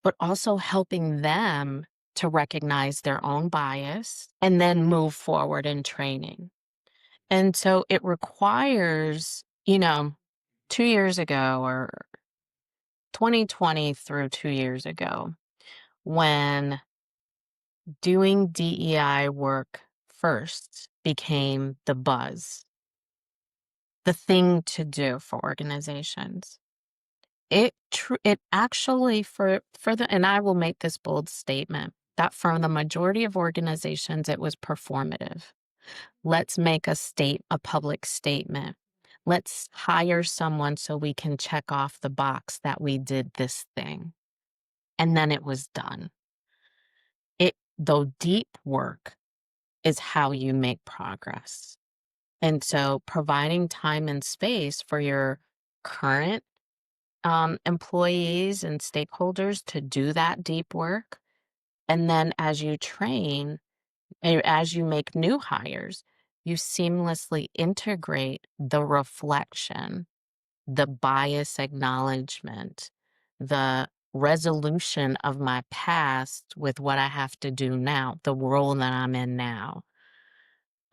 but also helping them to recognize their own bias and then move forward in training? And so it requires, 2 years ago or 2020 through 2 years ago, when doing DEI work first became the buzz, the thing to do for organizations. It actually for the and I will make this bold statement, that for the majority of organizations, it was performative. Let's make a public statement. Let's hire someone so we can check off the box that we did this thing. And then it was done. Though deep work is how you make progress. And so providing time and space for your current employees and stakeholders to do that deep work. And then as you train, as you make new hires, you seamlessly integrate the reflection, the bias acknowledgement, the resolution of my past with what I have to do now, the role that I'm in now.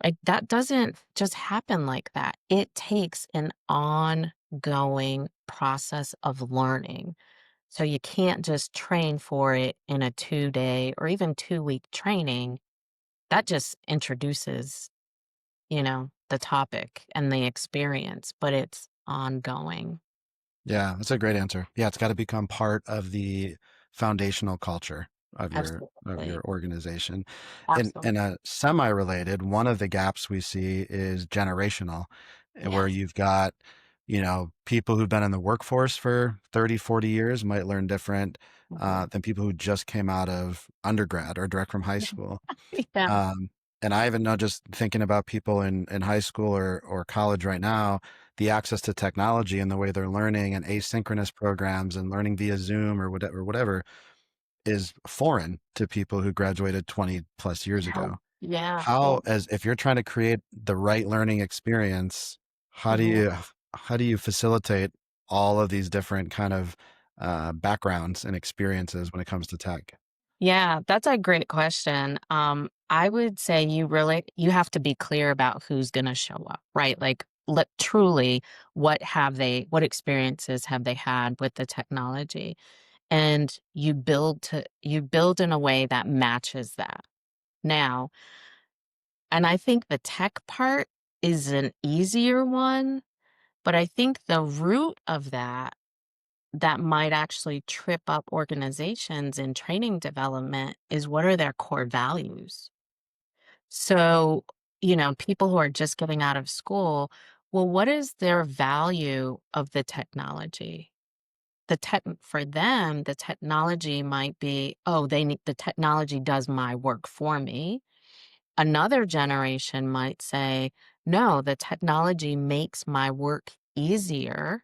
Like, that doesn't just happen like that. It takes an ongoing process of learning. So you can't just train for it in a 2-day or even 2-week training. That just introduces, the topic and the experience, but it's ongoing. Yeah, that's a great answer. Yeah, it's got to become part of the foundational culture of your Absolutely. organization. In Absolutely. a semi-related, one of the gaps we see is generational, where Yes. you've got, people who've been in the workforce for 30, 40 years might learn different Mhm. than people who just came out of undergrad or direct from high Yeah. school. Yeah. Um, and I even know, just thinking about people in high school or college right now, the access to technology and the way they're learning and asynchronous programs and learning via Zoom or whatever is foreign to people who graduated 20 plus years Yeah. ago. Yeah. How, Well, as if you're trying to create the right learning experience, how do mhm. you how do you facilitate all of these different kind of backgrounds and experiences when it comes to tech? Yeah, that's a great question. I would say you have to be clear about who's gonna show up, right? Like, truly, what experiences have they had with the technology? And you build in a way that matches that. Now, and I think the tech part is an easier one, but I think the root of that might actually trip up organizations in training development is, what are their core values? So, people who are just getting out of school, well, what is their value of the technology? For them, the technology might be, oh, the technology does my work for me. Another generation might say, no, the technology makes my work easier.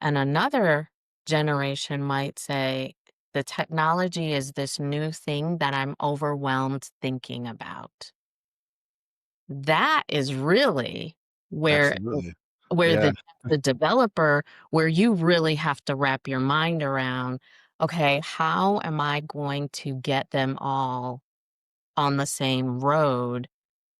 And another generation might say, the technology is this new thing that I'm overwhelmed thinking about. That is really where Absolutely. where Yeah. the developer, where you really have to wrap your mind around, okay, how am I going to get them all on the same road,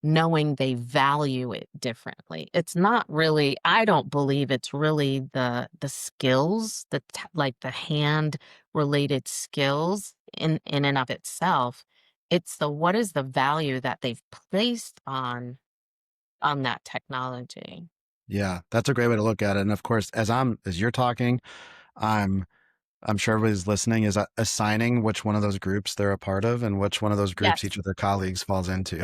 knowing they value it differently? It's not really, I don't believe it's really the skills, like the hand related skills in and of itself. It's the, what is the value that they've placed on that technology. Yeah, that's a great way to look at it. And of course, as you're talking, I'm I'm sure everybody's listening is assigning which one of those groups they're a part of and which one of those groups Yes. each of their colleagues falls into.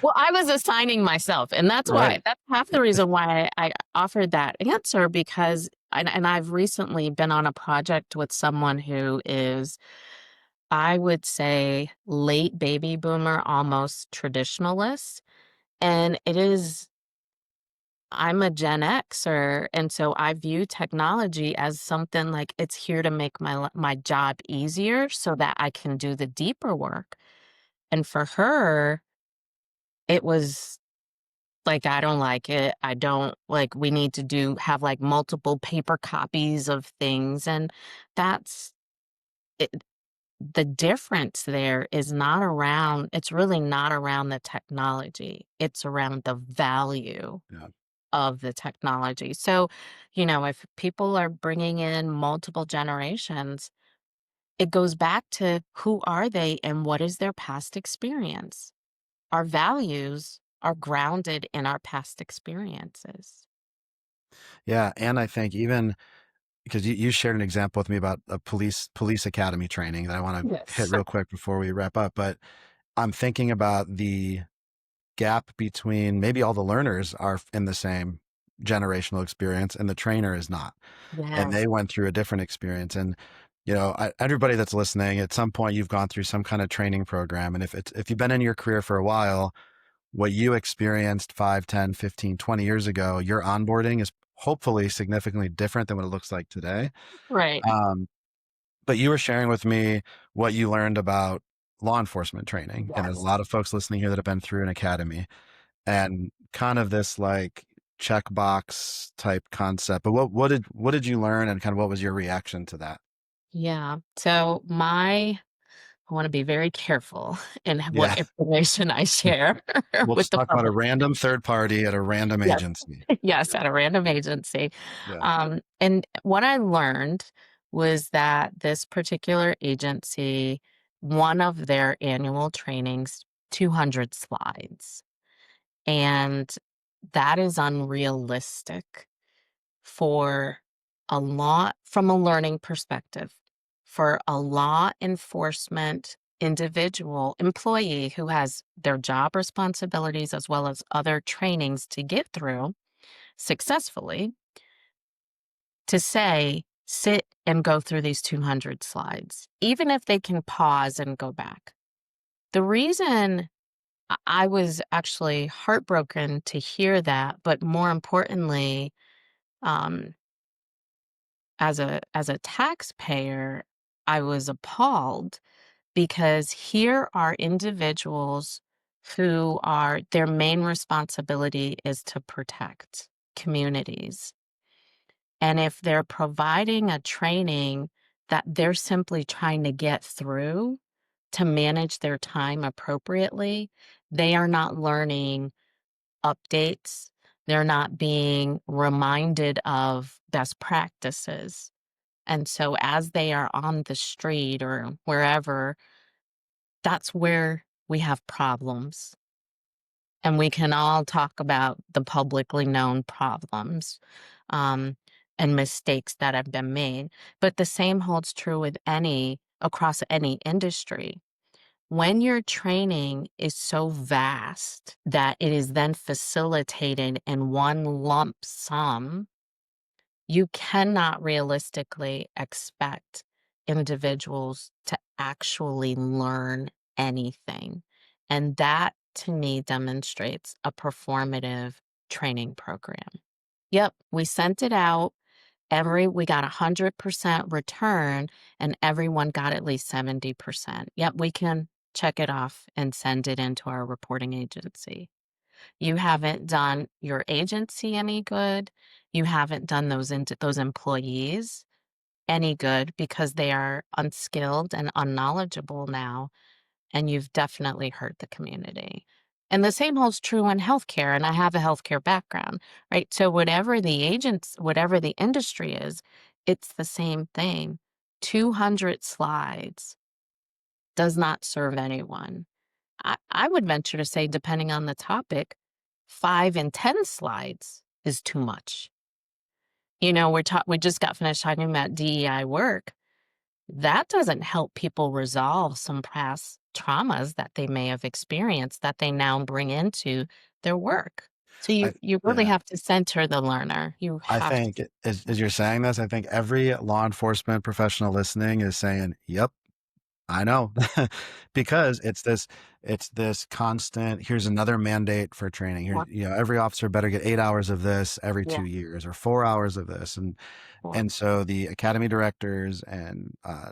Well, I was assigning myself, and Right. that's half the reason why I offered that answer, because and I've recently been on a project with someone who is, I would say, late baby boomer, almost traditionalist, and it is, I'm a Gen Xer, and so I view technology as something like it's here to make my job easier so that I can do the deeper work. And for her, it was like, I don't like it. I don't like, we need to have like multiple paper copies of things. And that's it. The difference there is not around, it's really not around the technology. It's around the value Yeah. of the technology. So, if people are bringing in multiple generations, it goes back to, who are they and what is their past experience? Our values are grounded in our past experiences. Yeah, and I think even because you shared an example with me about a police academy training that I want to hit Yes. real quick before we wrap up, but I'm thinking about the gap between maybe all the learners are in the same generational experience and the trainer is not. And Yes. they went through a different experience. And, everybody that's listening, at some point you've gone through some kind of training program. And if you've been in your career for a while, what you experienced 5, 10, 15, 20 years ago, your onboarding is hopefully significantly different than what it looks like today. Right. Um, but you were sharing with me what you learned about law enforcement training. And there's a Yes. lot of folks listening here that have been through an academy and kind of this like checkbox type concept. But what did you learn, and kind of what was your reaction to that? Yeah. So I want to be very careful in what Yeah. information I share We'll with just the talk about a public. random third party at a random Yes. agency. Yes, Yeah. at a random agency. Yeah. And what I learned was that this particular agency, one of their annual trainings, 200 slides. And that is unrealistic for from a learning perspective, for a law enforcement employee who has their job responsibilities as well as other trainings to get through successfully, to say, sit and go through these 200 slides, even if they can pause and go back. The reason I was actually heartbroken to hear that, but more importantly, um, as a taxpayer, I was appalled because here are individuals who are their main responsibility is to protect communities. And if they're providing a training that they're simply trying to get through to manage their time appropriately, they are not learning updates. They're not being reminded of best practices. And so as they are on the street or wherever, that's where we have problems. And we can all talk about the publicly known problems, um, and mistakes that have been made. But the same holds true with across any industry. When your training is so vast that it is then facilitated in one lump sum, you cannot realistically expect individuals to actually learn anything. And that to me demonstrates a performative training program. Yep, we sent it out. We got 100% return and everyone got at least 70%. Yep, we can check it off and send it into our reporting agency. You haven't done your agency any good. You haven't done those employees any good because they are unskilled and unknowledgeable now, and you've definitely hurt the community. And the same holds true in healthcare, and I have a healthcare background, right? So whatever the industry is, it's the same thing. 200 slides does not serve anyone. I would venture to say, depending on the topic, 5 and 10 slides is too much. We just got finished talking about DEI work. That doesn't help people resolve some past traumas that they may have experienced that they now bring into their work. So I you really yeah. have to center the learner. You I have think to. as you're saying this, I think every law enforcement professional listening is saying, "Yep, I know." Because it's this constant, here's another mandate for training. Here, Yeah, every officer better get 8 hours of this every yeah, 2 years or 4 hours of this. And yeah, and so the academy directors and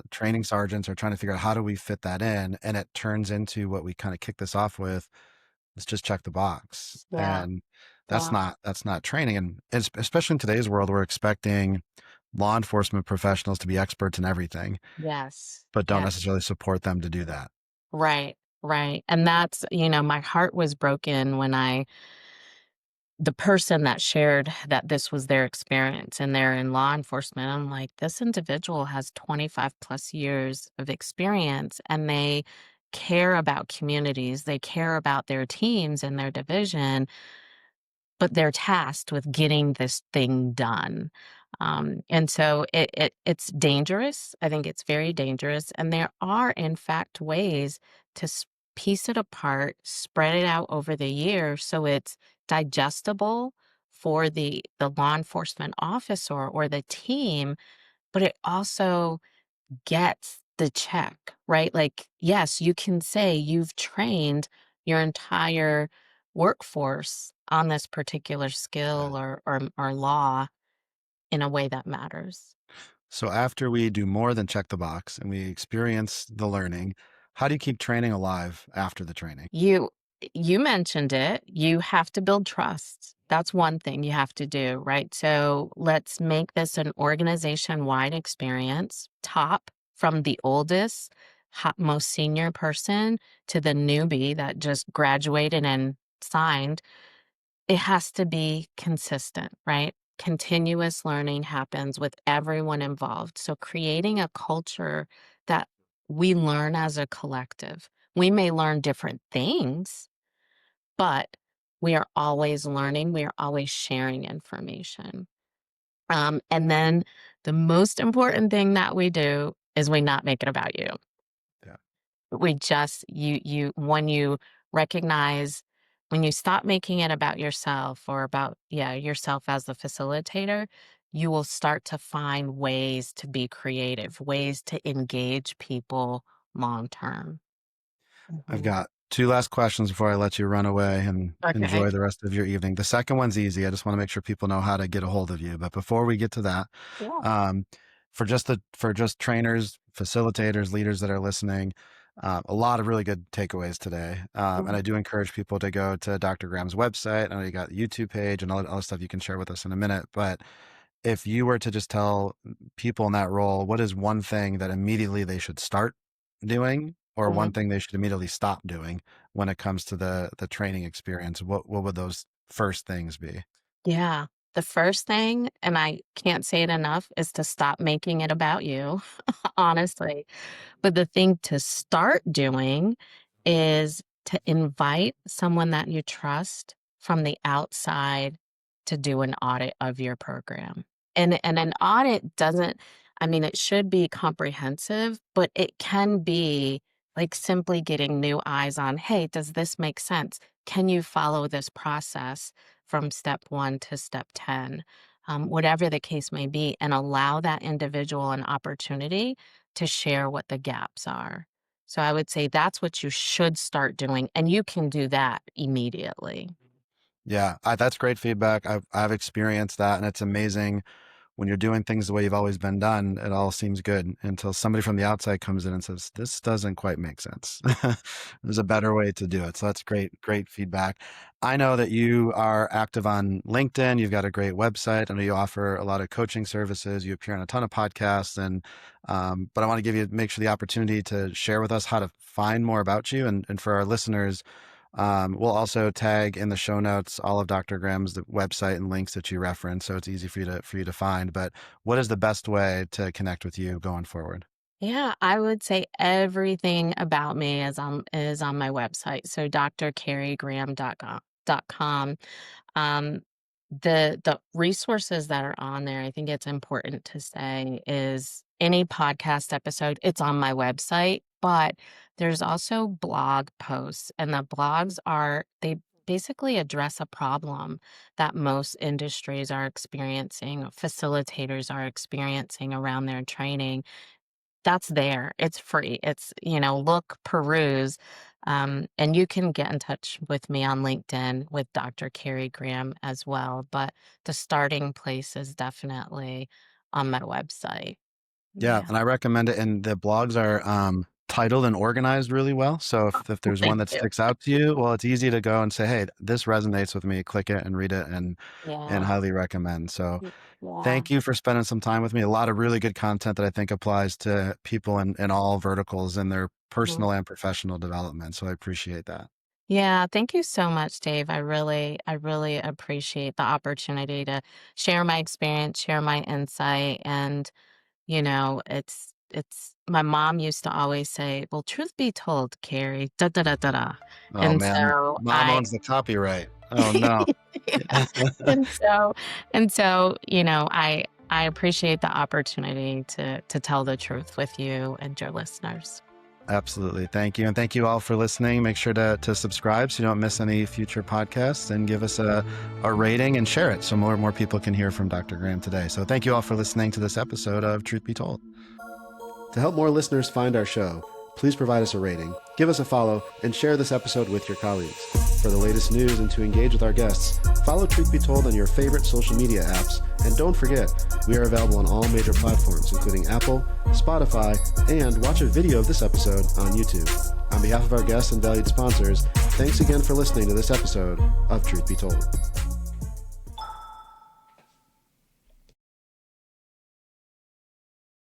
training sergeants are trying to figure out how do we fit that in, and it turns into what we kind of kick this off with. Let's just check the box, yeah, and that's yeah. not training. And especially in today's world, we're expecting law enforcement professionals to be experts in everything, Yes, but don't yeah. necessarily support them to do that. Right, right. And that's, my heart was broken when the person that shared that this was their experience and they're in law enforcement. I'm like, this individual has 25 plus years of experience and they care about communities, they care about their teams and their division, but they're tasked with getting this thing done. And so it's dangerous. I think it's very dangerous. And there are, in fact, ways to piece it apart, spread it out over the year so it's digestible for the law enforcement officer or the team, but it also gets the check, right? Like, yes, you can say you've trained your entire workforce on this particular Right. skill or law in a way that matters. So after we do more than check the box and we experience the learning, how do you keep training alive after the training? You you mentioned it, you have to build trust. That's one thing you have to do, right? So let's make this an organization-wide experience, top from the oldest, most senior person to the newbie that just graduated and signed. It has to be consistent, right? Continuous learning happens with everyone involved. So creating a culture that we learn as a collective. We may learn different things, but we are always learning. We are always sharing information. And then the most important thing that we do is we not make it about you. Yeah. We just when you recognize when you stop making it about yourself or about, yeah, yourself as the facilitator, you will start to find ways to be creative, ways to engage people long term. I've Mhm. got two last questions before I let you run away and Okay. enjoy the rest of your evening. The second one's easy. I just want to make sure people know how to get a hold of you. But before we get to that, Yeah. um, for just trainers, facilitators, leaders that are listening, a lot of really good takeaways today. And Mhm. I do encourage people to go to Dr. Graham's website. I know you got the YouTube page and all that other stuff you can share with us in a minute. But if you were to just tell people in that role, what is one thing that immediately they should start doing or one Mhm. thing they should immediately stop doing when it comes to the training experience, what would those first things be? Yeah. The first thing, and I can't say it enough, is to stop making it about you, honestly. But the thing to start doing is to invite someone that you trust from the outside to do an audit of your program. And an audit doesn't, I mean, it should be comprehensive, but it can be like simply getting new eyes on, hey, does this make sense? Can you follow this process from step 1 to step 10? Whatever the case may be, and allow that individual an opportunity to share what the gaps are. So I would say that's what you should start doing, and you can do that immediately. Yeah, that's great feedback. I've experienced that, and it's amazing when you're doing things the way you've always been done. It all seems good until somebody from the outside comes in and says, "This doesn't quite make sense. There's a better way to do it." So that's great feedback. I know that you are active on LinkedIn. You've got a great website. I know you offer a lot of coaching services. You appear on a ton of podcasts, and but I want to make sure the opportunity to share with us how to find more about you, and for our listeners. We'll also tag in the show notes all of Dr. Graham's website and links that you reference, so it's easy for you to find. But what is the best way to connect with you going forward? Yeah, I would say everything about me is on my website. So drcarriegraham.com. Um, the resources that are on there, I think it's important to say is any podcast episode, it's on my website, but there's also blog posts, and the blogs they basically address a problem that most industries are experiencing, facilitators are experiencing around their training. That's there. It's free. It's, look, peruse, and you can get in touch with me on LinkedIn with Dr. Carrie Graham as well. But the starting place is definitely on my website. Yeah, Yeah. and I recommend it. And the blogs are titled and organized really well. So if there's one Thank that you. sticks out to you, well, it's easy to go and say, "Hey, this resonates with me." Click it and read it, and Yeah. highly recommend. So Yeah. thank you for spending some time with me. A lot of really good content that I think applies to people in all verticals in their Mhm. personal and professional development. So I appreciate that. Yeah. Thank you so much, Dave. I really appreciate the opportunity to share my experience, share my insight, and it's my mom used to always say, "Well, truth be told, Carrie, da da da da da." Oh And man, so mom owns the copyright. Oh no. yeah. And so I appreciate the opportunity to tell the truth with you and your listeners. Absolutely. Thank you. And thank you all for listening. Make sure to subscribe so you don't miss any future podcasts, and give us a rating and share it so more people can hear from Dr. Graham today. So thank you all for listening to this episode of Truth Be Told. To help more listeners find our show, please provide us a rating, give us a follow, and share this episode with your colleagues. For the latest news and to engage with our guests, follow Truth Be Told on your favorite social media apps. And don't forget, we are available on all major platforms, including Apple, Spotify, and watch a video of this episode on YouTube. On behalf of our guests and valued sponsors, thanks again for listening to this episode of Truth Be Told.